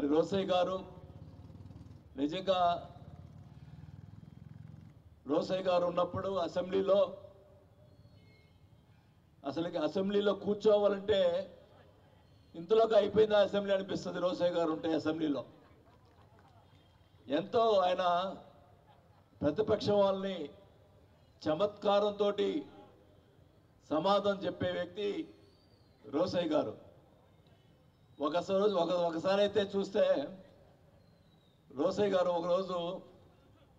మరి రోసయ్య గారు నిజంగా రోసయ్య గారు ఉన్నప్పుడు అసెంబ్లీలో కూర్చోవాలంటే ఇంతలోకి అయిపోయిందా అసెంబ్లీ అనిపిస్తుంది. రోసయ్య గారు ఉంటే అసెంబ్లీలో ఎంతో ఆయన ప్రతిపక్షం వాళ్ళని చమత్కారంతో సమాధానం చెప్పే వ్యక్తి రోసయ్య గారు. ఒకసారి అయితే చూస్తే రోసయ్య గారు ఒకరోజు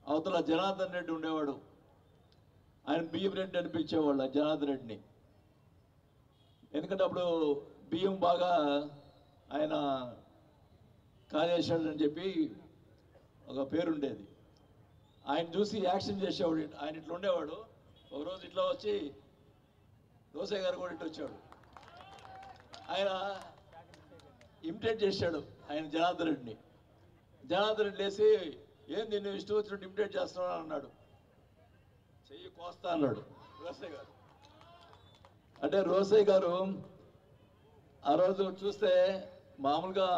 అవతల జనార్దన్ రెడ్డి ఉండేవాడు, ఆయన బియ్యం రెడ్డి అనిపించేవాళ్ళు జనార్దన్ రెడ్డిని. ఎందుకంటే అప్పుడు బియ్యం బాగా ఆయన కాజేశాడని చెప్పి ఒక పేరుండేది. ఆయన చూసి యాక్షన్ చేసేవాడు. ఆయన ఇట్లా ఉండేవాడు. ఒకరోజు ఇట్లా వచ్చి రోసయ్య గారు కూడా ఇట్లా వచ్చాడు. ఆయన ఇమిటేట్ చేశాడు ఆయన జనార్దన్ రెడ్డిని. జనార్దన్ రెడ్డి లేసి ఏం నిన్ను ఇష్టం వచ్చినట్టు ఇమిటేట్ చేస్తున్నావు అన్నాడు. చెయ్యి కోస్తా అన్నాడు రోసయ్య గారు. అంటే రోసయ్య గారు ఆ రోజు చూస్తే మామూలుగా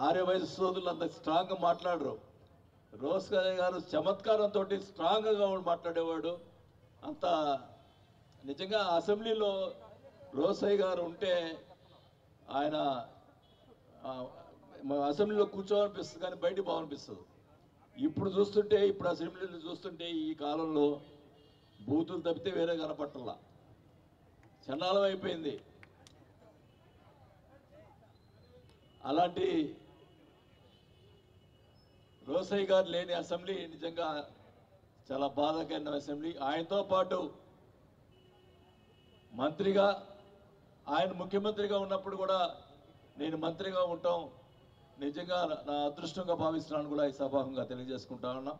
ఆర్య వయసు సోదరులు అంత స్ట్రాంగ్గా మాట్లాడరు. రోసయ్య గారు చమత్కారంతో స్ట్రాంగ్గా మాట్లాడేవాడు. అంత నిజంగా అసెంబ్లీలో రోసయ్య గారు ఉంటే ఆయన అసెంబ్లీలో కూర్చోవనిపిస్తుంది కానీ బయట బాగనిపిస్తుంది. ఇప్పుడు అసెంబ్లీలో చూస్తుంటే ఈ కాలంలో బూతులు తప్పితే వేరే కనపట్టల్లా, చండాలం అయిపోయింది. అలాంటి రోసయ్య గారు లేని అసెంబ్లీ నిజంగా చాలా బాధాకరమైన అసెంబ్లీ. ఆయనతో పాటు మంత్రిగా ఆయన ముఖ్యమంత్రిగా ఉన్నప్పుడు కూడా నేను మంత్రిగా ఉంటాం నిజంగా నా అదృష్టంగా భావిస్తున్నాను కూడా ఈ సభాముఖంగా తెలియజేసుకుంటా ఉన్నా.